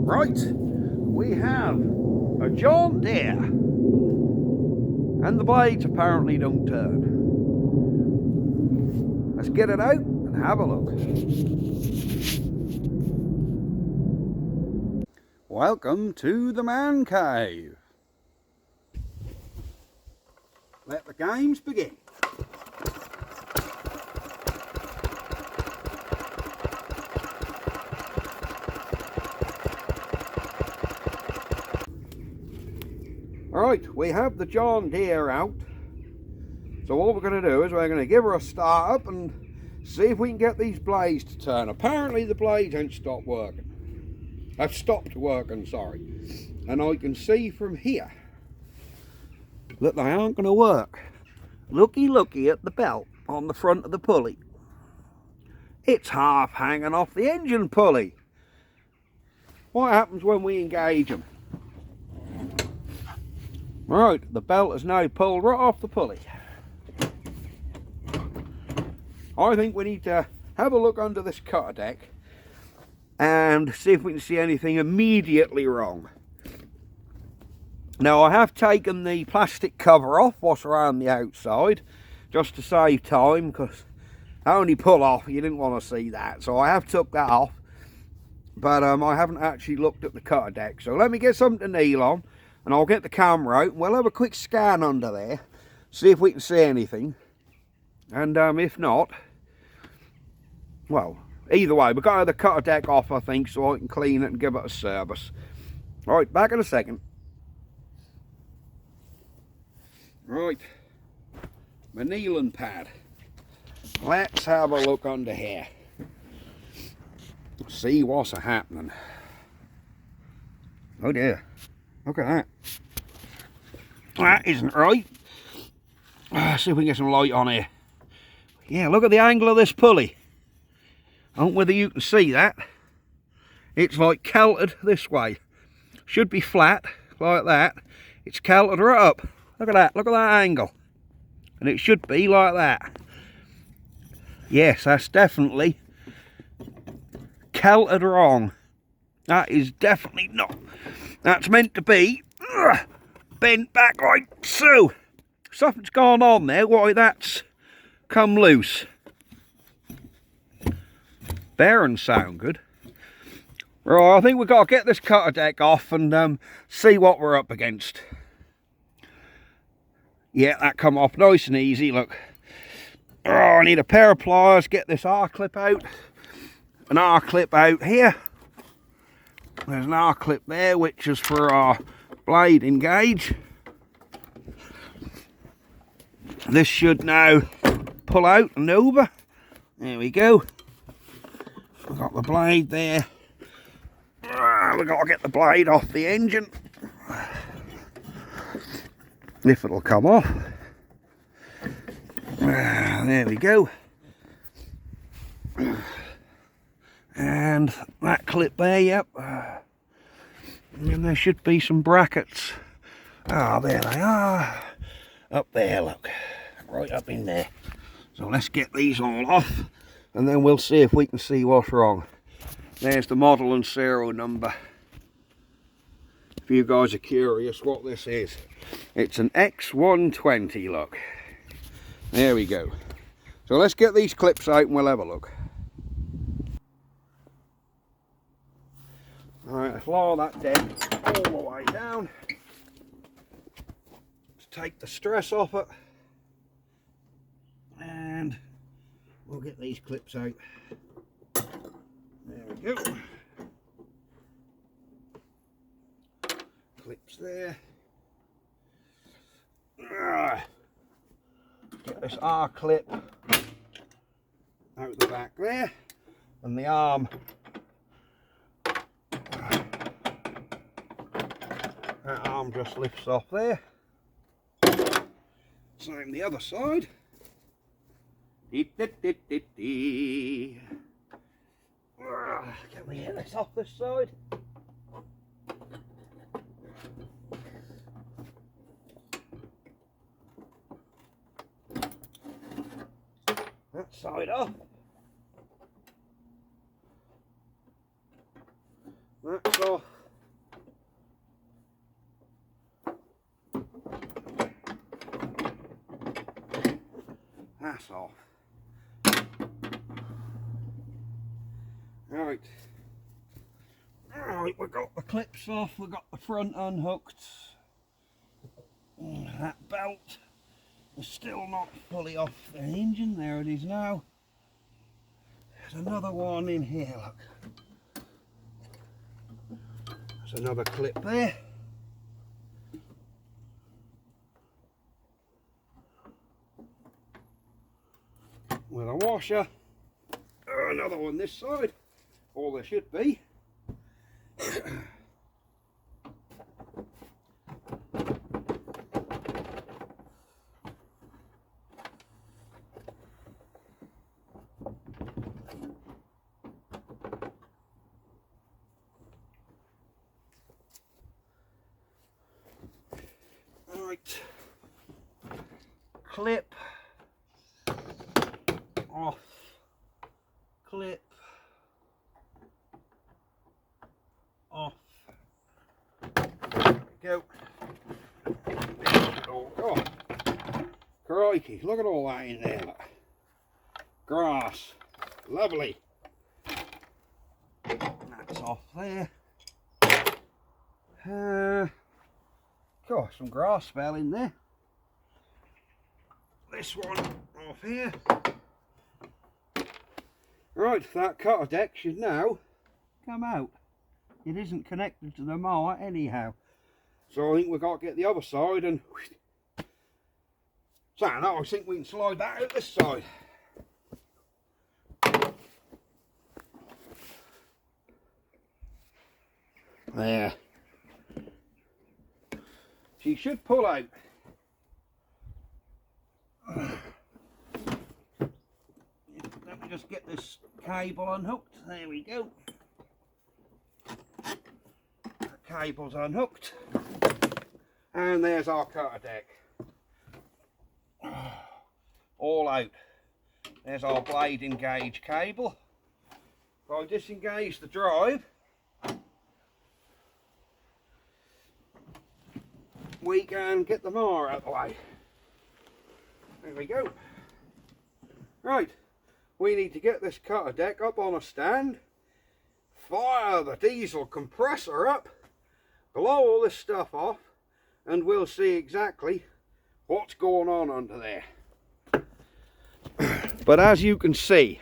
Right, we have a John Deere, and the blades apparently don't turn. Let's get it out and have a look. Welcome to the man cave. Let the games begin. Right, we have the John Deere out. So what we're going to do is we're going to give her a start up and see if we can get these blades to turn. Apparently the blades ain't stopped working. I've stopped working, sorry. And I can see from here that they aren't going to work. Looky at the belt on the front of the pulley. It's half hanging off the engine pulley. What happens when we engage them? Right, the belt is now pulled right off the pulley. I think we need to have a look under this cutter deck and see if we can see anything immediately wrong. Now I have taken the plastic cover off what's around the outside just to save time, because I only pull off, you didn't want to see that, so I have took that off, but I haven't actually looked at the cutter deck. So let me get something to kneel on and I'll get the camera out and we'll have a quick scan under there, see if we can see anything, and if not, well, either way, we've got to have the cutter deck off, I think, so I can clean it and give it a service. Alright, back in a second. Right, my kneeling pad. Let's have a look under here. See what's happening. Oh dear, look at that. That isn't right. See if we can get some light on here. Yeah, look at the angle of this pulley. I don't know whether you can see that. It's like kelted this way. Should be flat, like that. It's kelted right up. Look at that angle. And it should be like that. Yes, that's definitely kelted wrong. That is definitely not. That's meant to be bent back like so. Something's gone on there, why that's come loose. Bearings sound good. Right, I think we've got to get this cutter deck off and see what we're up against. Yeah, that come off nice and easy, look. Oh, I need a pair of pliers, get this R-clip out. An R-clip out here. There's an R-clip there, which is for our blade engage. This should now pull out and over. There we go. We've got the blade there. We've got to get the blade off the engine. If it'll come off. There we go. And that clip there, yep. And there should be some brackets. Ah, there they are. Up there, look. Right up in there. So let's get these all off and then we'll see if we can see what's wrong. There's the model and serial number. If you guys are curious what this is. It's an X120, look. There we go. So let's get these clips out and we'll have a look. Alright, let's lower that deck all the way down. Let's take the stress off it. And we'll get these clips out. There we go. Clips there. Get this R clip out the back there, and the arm. That arm just lifts off there. Same the other side. Can we get this off this side? That side off. That's off. That's off. Right. Alright, we've got the clips off, we've got the front unhooked. That belt is still not fully off the engine. There it is now. There's another one in here, look. There's another clip there. With a washer. Another one this side. All there should be. Right, clip off, clip off. There we go. Oh, crikey, look at all that in there. Look. Grass, lovely. That's off there. Got some grass fell in there. This one off here. Right, that cutter deck should now come out. It isn't connected to the mower anyhow. So I think we've got to get the other side and... So now I think we can slide that out this side. There. She should pull out. Let me just get this cable unhooked. There we go. The cable's unhooked. And there's our cutter deck. All out. There's our blade engage cable. If I disengage the drive, we can get the mower out of the way. There we go. Right, we need to get this cutter deck up on a stand, fire the diesel compressor up, blow all this stuff off, and we'll see exactly what's going on under there. But as you can see,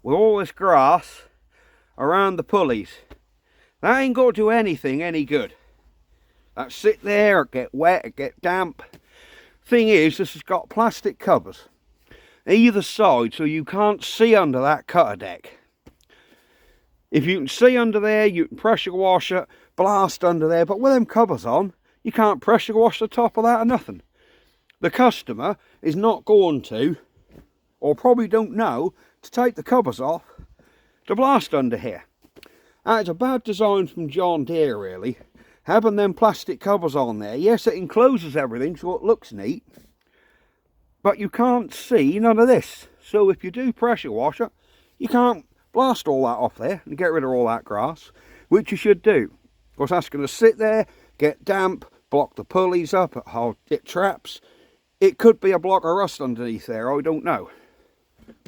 with all this grass around the pulleys, that ain't going to do anything any good. That sit there, get wet, get damp. Thing is, this has got plastic covers either side, so you can't see under that cutter deck. If you can see under there, you can pressure wash it, blast under there, but with them covers on, you can't pressure wash the top of that or nothing. The customer is not going to, or probably don't know, to take the covers off to blast under here. That's a bad design from John Deere, really. Having them plastic covers on there. Yes, it encloses everything so it looks neat, but you can't see none of this. So if you do pressure wash it, you can't blast all that off there and get rid of all that grass, which you should do. Of course, that's going to sit there, get damp, block the pulleys up, it traps. It could be a block of rust underneath there, I don't know.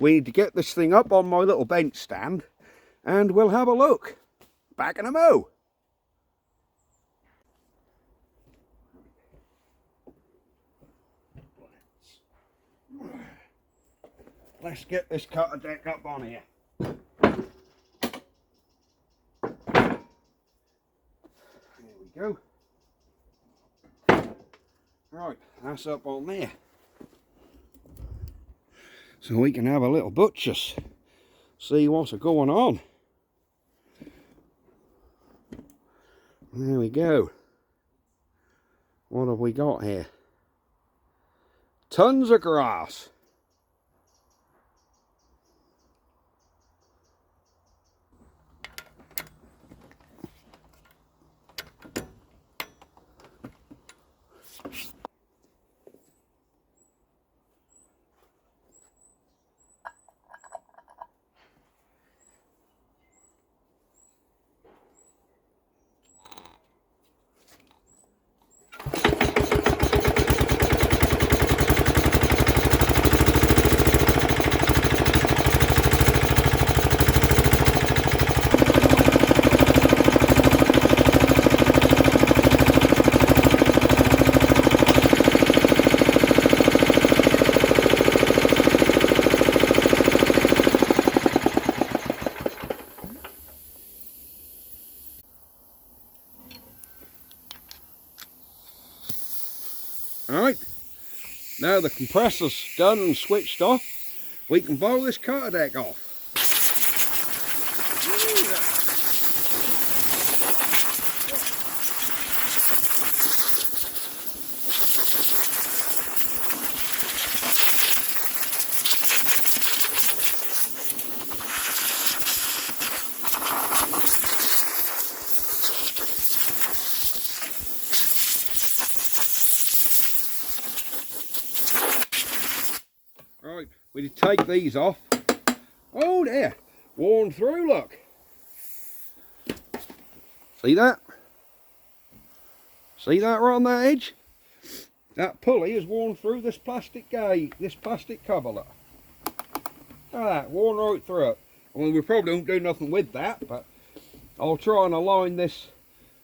We need to get this thing up on my little bench stand and we'll have a look. Back in a mo. Let's get this cutter deck up on here. There we go. Right, that's up on there. So we can have a little butchers, see what's going on. There we go. What have we got here? Tons of grass. Alright, now the compressor's done and switched off, we can blow this cutter deck off. Right, we take these off. Oh there, worn through, look. See that? See that right on that edge? That pulley is worn through this plastic gate, this plastic cover, look. Look at that, worn right through it. I mean, we probably won't do nothing with that, but I'll try and align this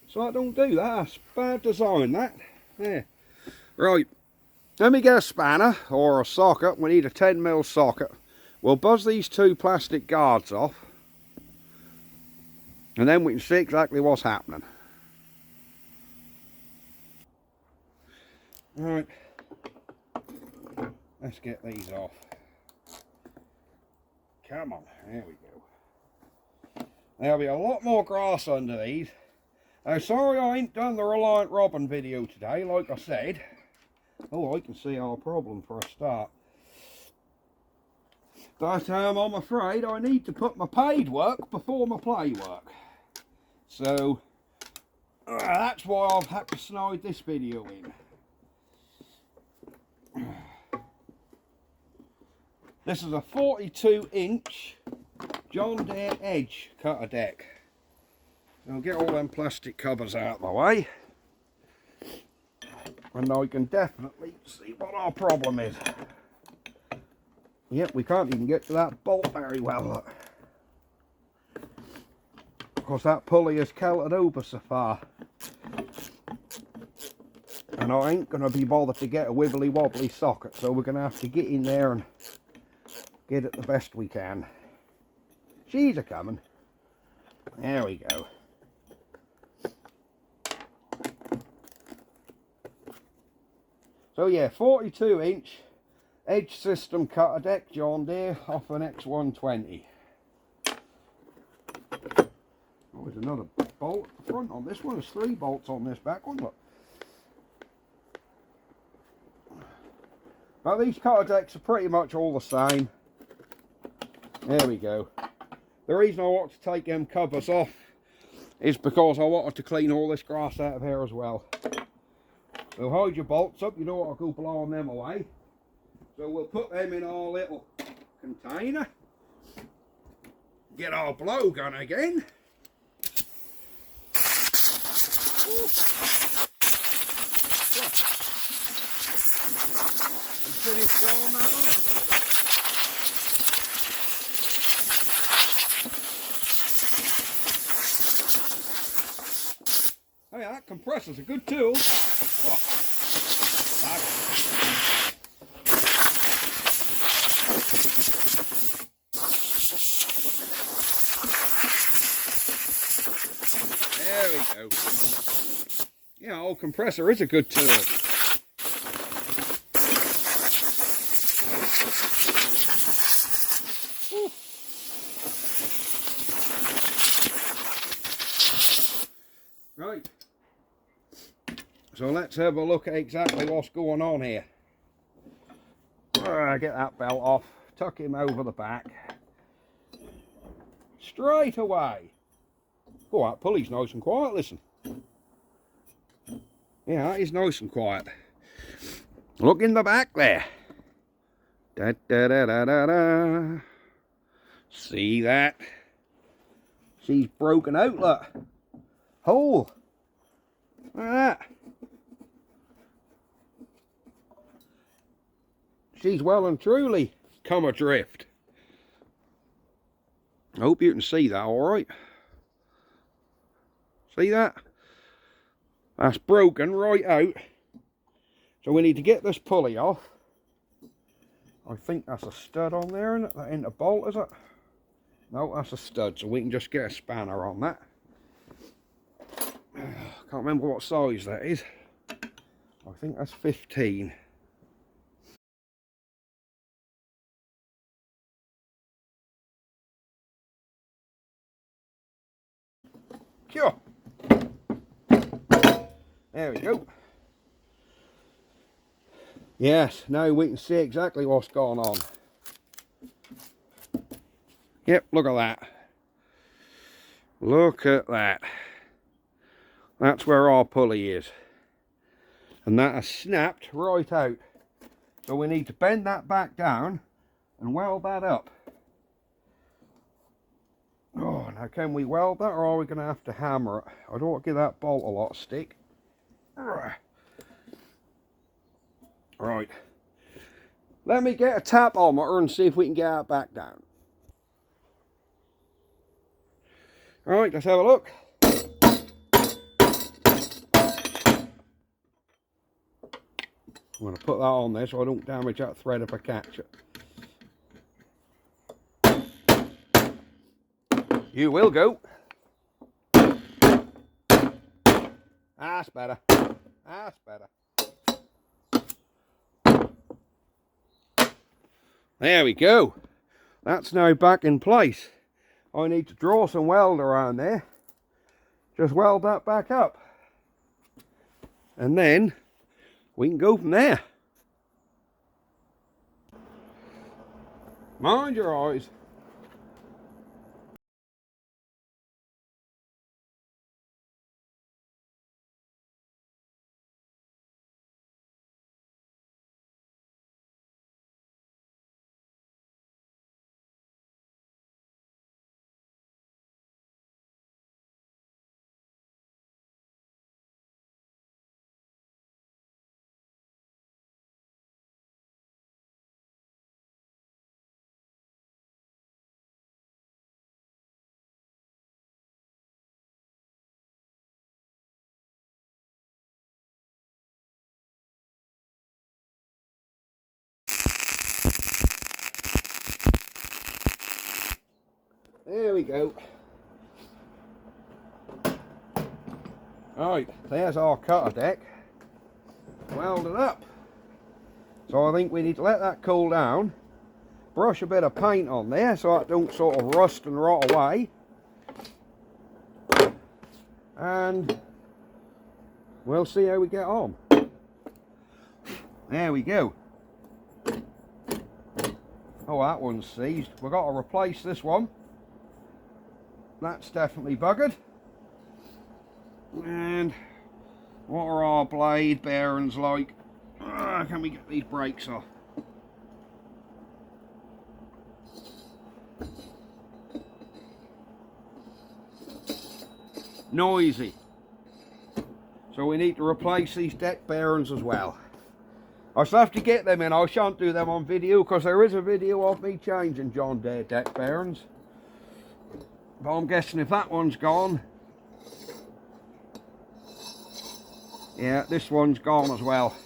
so I don't do that. That's bad design, that. Yeah. Right. Let me get a spanner or a socket. We need a 10mm socket. We'll buzz these two plastic guards off, and then we can see exactly what's happening. Right, let's get these off. Come on, there we go. There'll be a lot more grass under these. I'm sorry I ain't done the Reliant Robin video today, like I said. Oh, I can see our problem for a start. But I'm afraid I need to put my paid work before my play work. So, that's why I've had to snide this video in. This is a 42-inch John Deere Edge cutter deck. I'll get all them plastic covers out of the way. And I can definitely see what our problem is. Yep, we can't even get to that bolt very well. Look. Because that pulley is counted over so far. And I ain't going to be bothered to get a wibbly wobbly socket, so we're going to have to get in there and get it the best we can. She's a coming. There we go. So yeah, 42-inch edge system cutter deck, John Deere, off an X120. Oh, there's another bolt at the front on this one. There's 3 bolts on this back one, look. But these cutter decks are pretty much all the same. There we go. The reason I want to take them covers off is because I wanted to clean all this grass out of here as well. So hold your bolts up, you don't want to go blowing them away. So we'll put them in our little container. Get our blowgun again. And finish blowing that off. Oh yeah, that compressor's a good tool. There we go. Yeah, old compressor is a good tool. Whew. Right. So let's have a look at exactly what's going on here. Get that belt off, tuck him over the back. Straight away. Oh, that pulley's nice and quiet, listen. Yeah, that is nice and quiet. Look in the back there. Da, da, da, da, da, da. See that? She's broken out, look. Hole. Look at that. She's well and truly come adrift. I hope you can see that all right. See that? That's broken right out. So we need to get this pulley off. I think that's a stud on there, isn't it? That ain't a bolt, is it? No, that's a stud, so we can just get a spanner on that. Can't remember what size that is. I I think that's 15. Sure. There we go. Yes, now we can see exactly what's going on. Yep, look at that. Look at that. That's where our pulley is. And that has snapped right out. So we need to bend that back down and weld that up. Oh, now can we weld that, or are we going to have to hammer it? I don't want to give that bolt a lot of stick. Right. Let me get a tapometer and see if we can get it back down. Right, let's have a look. I'm going to put that on there so I don't damage that thread if I catch it. You will go. That's better. That's better. There we go. That's now back in place. I need to draw some weld around there. Just weld that back up. And then we can go from there. Mind your eyes. There we go. Right, there's our cutter deck welded up. So I think we need to let that cool down, brush a bit of paint on there so it don't sort of rust and rot away, and we'll see how we get on. There we go. Oh, that one's seized. We've got to replace this one. That's definitely buggered. And what are our blade bearings like? Can we get these brakes off? Noisy. So we need to replace these deck bearings as well. I shall have to get them in. I shan't do them on video because there is a video of me changing John Deere deck bearings. But I'm guessing if that one's gone, yeah, this one's gone as well.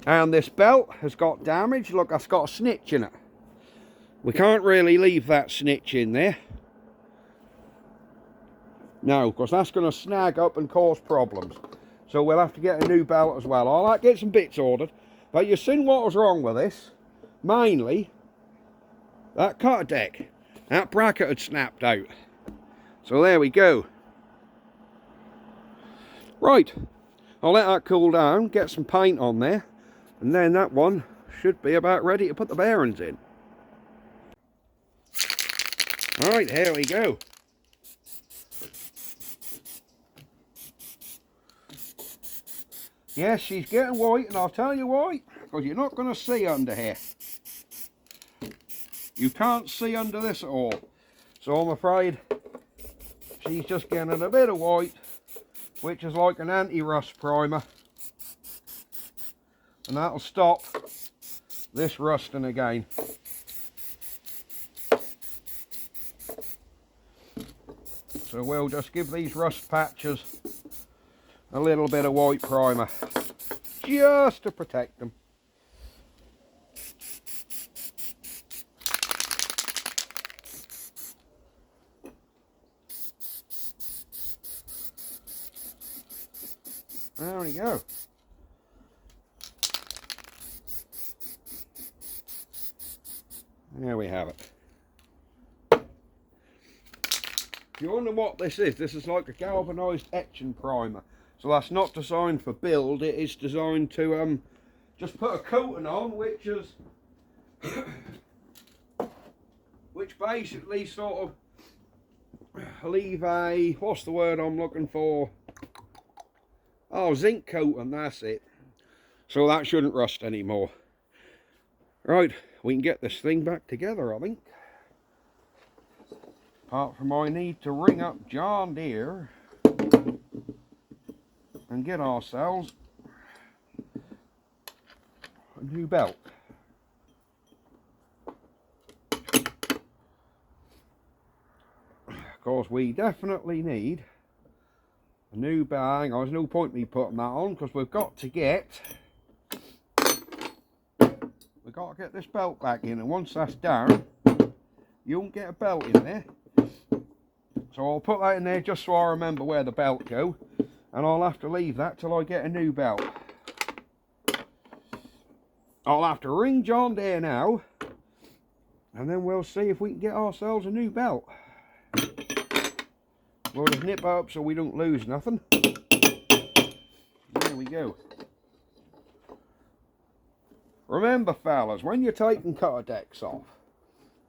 And this belt has got damage. Look, that's got a snitch in it. We can't really leave that snitch in there. No, because that's going to snag up and cause problems. So we'll have to get a new belt as well. I'll get some bits ordered. But you've seen what was wrong with this. Mainly, that cutter deck. That bracket had snapped out. So there we go. Right. I'll let that cool down, get some paint on there, and then that one should be about ready to put the bearings in. Alright, here we go. Yes, she's getting white, and I'll tell you why, because you're not going to see under here. You can't see under this at all. So I'm afraid she's just getting a bit of white, which is like an anti-rust primer. And that'll stop this rusting again. So we'll just give these rust patches a little bit of white primer, just to protect them. There we go. there we have it. If you wonder what this is like a galvanised etching primer. So that's not designed for build, it is designed to just put a coating on, which is which basically sort of leave a, what's the word I'm looking for? Oh, zinc coating, that's it. So that shouldn't rust anymore. Right, we can get this thing back together, I think. Apart from I need to ring up John Deere and get ourselves a new belt. Because we definitely need a new bag. There's no point me putting that on because we've got to get this belt back in, and once that's down you won't get a belt in there. So I'll put that in there just so I remember where the belt go, and I'll have to leave that till I get a new belt. I'll have to ring John Deere now, and then we'll see if we can get ourselves a new belt. We'll just nip up so we don't lose nothing. There we go. Remember fellas, when you're taking cutter decks off,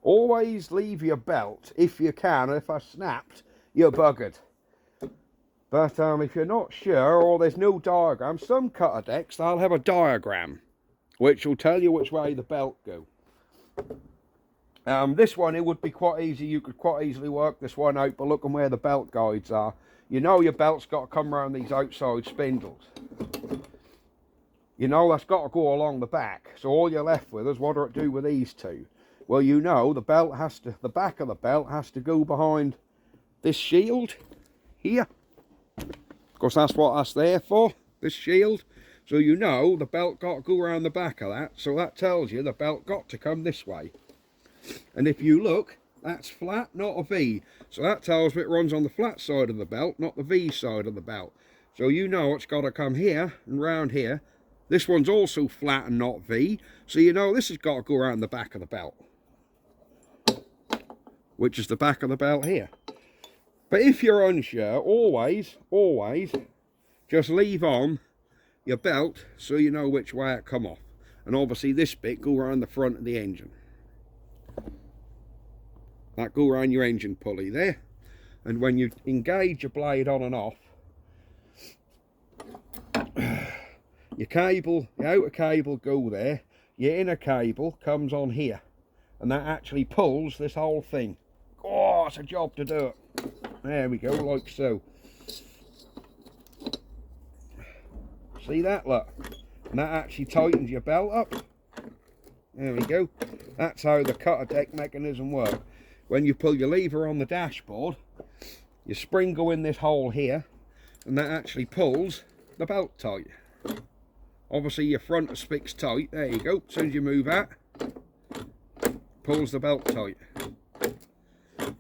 always leave your belt if you can. If I snapped, you're buggered. But if you're not sure, or there's no diagram, some cutter decks, they'll have a diagram which will tell you which way the belt go. This one, it would be quite easy. You could quite easily work this one out by looking where the belt guides are. You know your belt's got to come around these outside spindles. You know that's got to go along the back. So all you're left with is what do it do with these two? Well, you know the belt has to, the back of the belt has to go behind this shield here. Of course, that's what that's there for, this shield. So you know the belt got to go around the back of that. So that tells you the belt got to come this way. And if you look, that's flat, not a V. So that tells me it runs on the flat side of the belt, not the V side of the belt. So you know it's got to come here and round here. This one's also flat and not V. So you know this has got to go around the back of the belt, which is the back of the belt here. But if you're unsure, always just leave on your belt so you know which way it come off. And obviously this bit go around the front of the engine. That go around your engine pulley there. And when you engage your blade on and off, your cable, your outer cable go there, your inner cable comes on here. And that actually pulls this whole thing. Oh, it's a job to do it. There we go, like so. See that, look? And that actually tightens your belt up. There we go. That's how the cutter deck mechanism works. When you pull your lever on the dashboard, your spring go in this hole here, and that actually pulls the belt tight. Obviously your front is fixed tight. There you go. As soon as you move that, pulls the belt tight.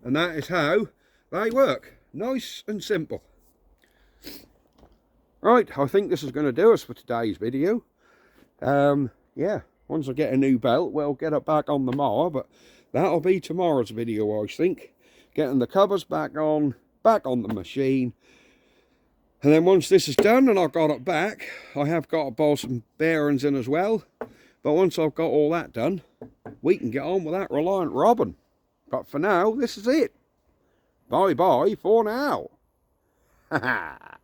And that is how they work. Nice and simple. Right, I think this is going to do us for today's video. Yeah, once I get a new belt, we'll get it back on the mower, but that'll be tomorrow's video, I think. Getting the covers back on the machine. And then once this is done and I've got it back, I have got to bolt some bearings in as well. But once I've got all that done, we can get on with that Reliant Robin. But for now, this is it. Bye-bye for now. Ha ha.